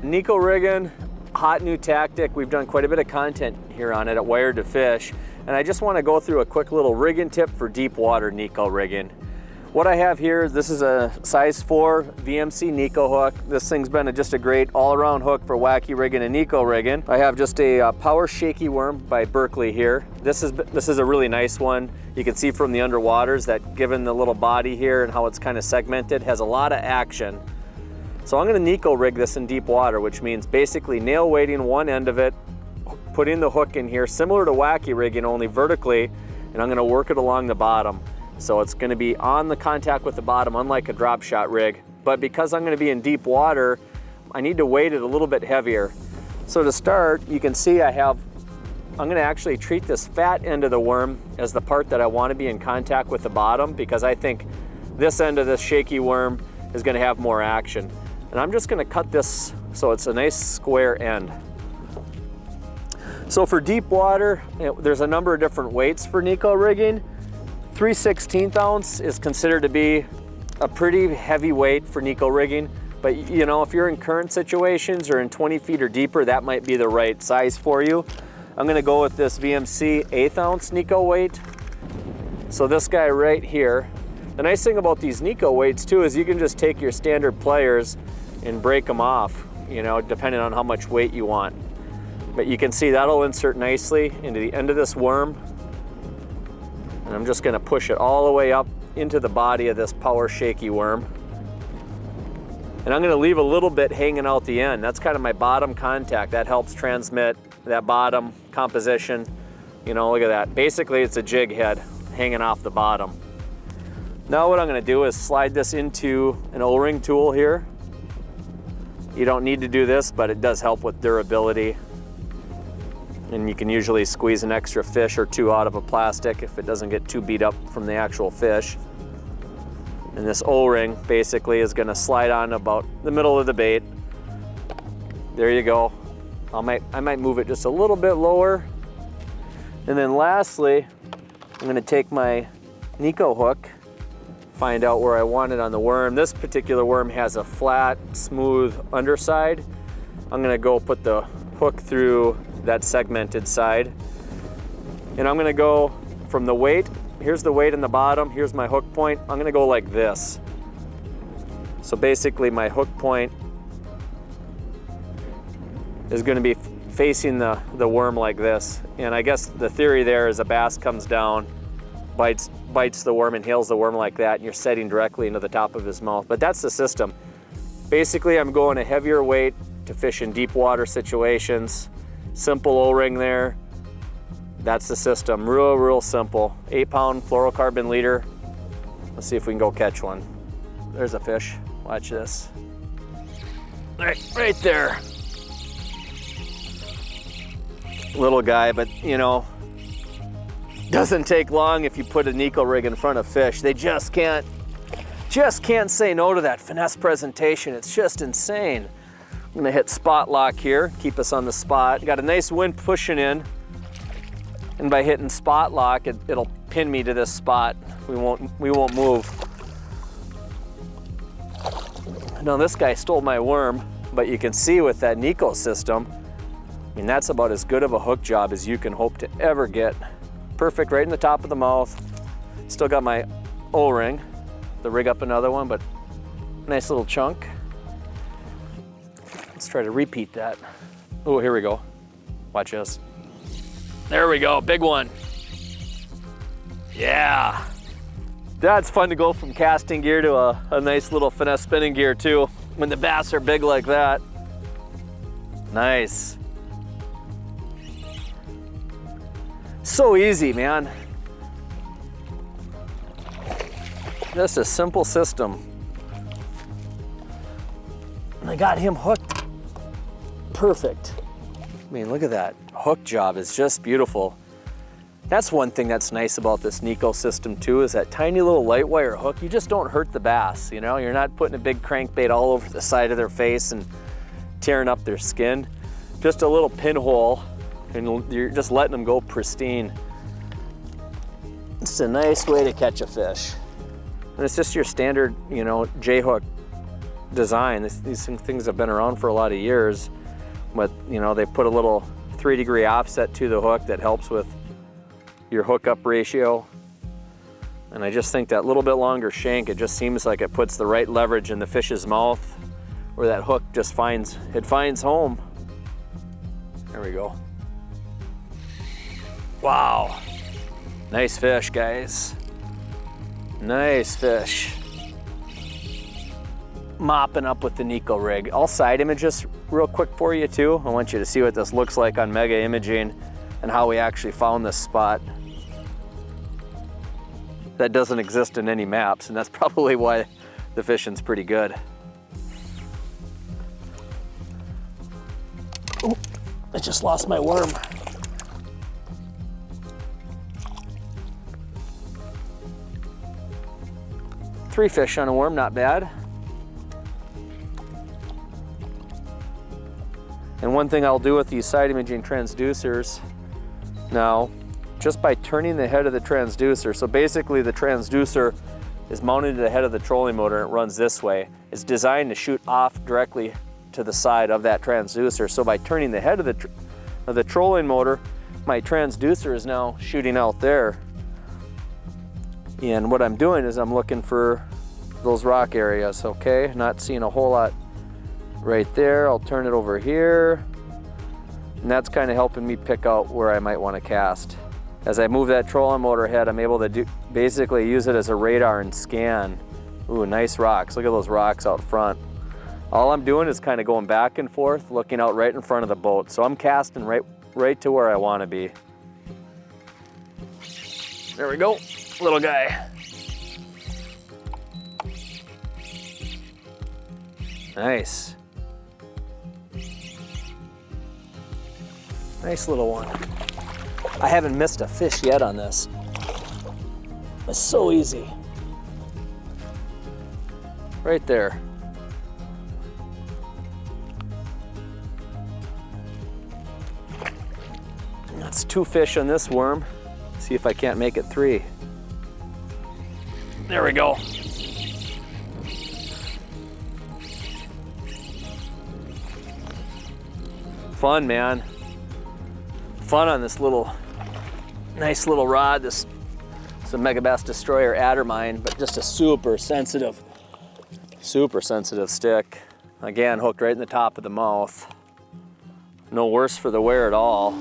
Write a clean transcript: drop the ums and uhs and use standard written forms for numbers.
Neko rigging, hot new tactic. We've done quite a bit of content here on it at Wired to Fish, and I just want to go through a quick little rigging tip for deep water Neko rigging. What I have here, this is a size 4 VMC Neko hook. This thing's been just a great all-around hook for wacky rigging and Neko rigging. I have just a Power Shaky Worm by Berkley here. This is a really nice one. You can see from the underwaters that given the little body here and how it's kind of segmented, has a lot of action. So I'm going to Neko rig this in deep water, which means basically nail weighting one end of it, putting the hook in here, similar to wacky rigging, only vertically, and I'm going to work it along the bottom. So it's going to be on the contact with the bottom, unlike a drop shot rig. But because I'm going to be in deep water, I need to weight it a little bit heavier. So to start, you can see I'm going to actually treat this fat end of the worm as the part that I want to be in contact with the bottom, because I think this end of this shaky worm is going to have more action. And I'm just going to cut this so it's a nice square end. So for deep water, there's a number of different weights for Neko rigging. 3/16 ounce is considered to be a pretty heavy weight for Neko rigging, but you know, if you're in current situations or in 20 feet or deeper, that might be the right size for you. I'm going to go with this VMC 1/8 ounce Neko weight. So this guy right here. The nice thing about these Neko weights too is you can just take your standard pliers and break them off, you know, depending on how much weight you want. But you can see that'll insert nicely into the end of this worm. And I'm just going to push it all the way up into the body of this Power Shaky Worm. And I'm going to leave a little bit hanging out the end. That's kind of my bottom contact. That helps transmit that bottom composition. You know, look at that. Basically, it's a jig head hanging off the bottom. Now what I'm going to do is slide this into an O-ring tool here. You don't need to do this, but it does help with durability. And you can usually squeeze an extra fish or two out of a plastic if it doesn't get too beat up from the actual fish. And this O-ring basically is going to slide on about the middle of the bait. There you go. I might move it just a little bit lower. And then lastly, I'm going to take my Neko hook, find out where I want it on the worm. This particular worm has a flat, smooth underside. I'm going to go put the hook through that segmented side. And I'm going to go from the weight. Here's the weight in the bottom. Here's my hook point. I'm going to go like this. So basically my hook point is going to be facing the worm like this. And I guess the theory there is a bass comes down, bites the worm, inhales the worm like that, and you're setting directly into the top of his mouth. But that's the system. Basically, I'm going a heavier weight to fish in deep water situations. Simple O-ring there. That's the system. Real simple. 8-pound fluorocarbon leader. Let's see if we can go catch one. There's a fish. Watch this. Right there. Little guy, but you know, doesn't take long if you put a Neko rig in front of fish. They just can't say no to that finesse presentation. It's just insane. I'm gonna hit spot lock here, keep us on the spot. Got a nice wind pushing in, and by hitting spot lock, it'll pin me to this spot. We won't move. Now this guy stole my worm, but you can see with that Neko system, I mean, that's about as good of a hook job as you can hope to ever get. Perfect right in the top of the mouth. Still got my O-ring to rig up another one, but nice little chunk. Let's try to repeat that. Oh, here we go. Watch this. There we go, big one. Yeah. That's fun to go from casting gear to a nice little finesse spinning gear too, when the bass are big like that. Nice. So easy, man. Just a simple system. And I got him hooked. Perfect. I mean, look at that. Hook job is just beautiful. That's one thing that's nice about this Neko system too, is that tiny little light wire hook. You just don't hurt the bass, you know? You're not putting a big crankbait all over the side of their face and tearing up their skin. Just a little pinhole, and you're just letting them go pristine. It's a nice way to catch a fish. And it's just your standard, you know, J-hook design. These things have been around for a lot of years, but you know, they put a little 3-degree offset to the hook that helps with your hookup ratio. And I just think that little bit longer shank, it just seems like it puts the right leverage in the fish's mouth where that hook just finds home. There we go. Wow. Nice fish, guys. Nice fish. Mopping up with the Neko Rig. I'll side image this real quick for you too. I want you to see what this looks like on mega imaging and how we actually found this spot. That doesn't exist in any maps, and that's probably why the fishing's pretty good. Oh, I just lost my worm. Three fish on a worm, not bad. And one thing I'll do with these side imaging transducers now, just by turning the head of the transducer, so basically the transducer is mounted to the head of the trolling motor and it runs this way. It's designed to shoot off directly to the side of that transducer. So by turning the head of the trolling motor, my transducer is now shooting out there. And what I'm doing is I'm looking for those rock areas, okay? Not seeing a whole lot right there. I'll turn it over here. And that's kind of helping me pick out where I might want to cast. As I move that trolling motor head, I'm able to basically use it as a radar and scan. Ooh, nice rocks. Look at those rocks out front. All I'm doing is kind of going back and forth, looking out right in front of the boat. So I'm casting right to where I want to be. There we go, little guy. Nice. Nice little one. I haven't missed a fish yet on this. It's so easy. Right there. That's 2 fish on this worm. See if I can't make it 3. There we go. Fun, man. Fun on this nice little rod. This is a Megabass Destroyer Addermine, but just a super sensitive stick. Again, hooked right in the top of the mouth. No worse for the wear at all.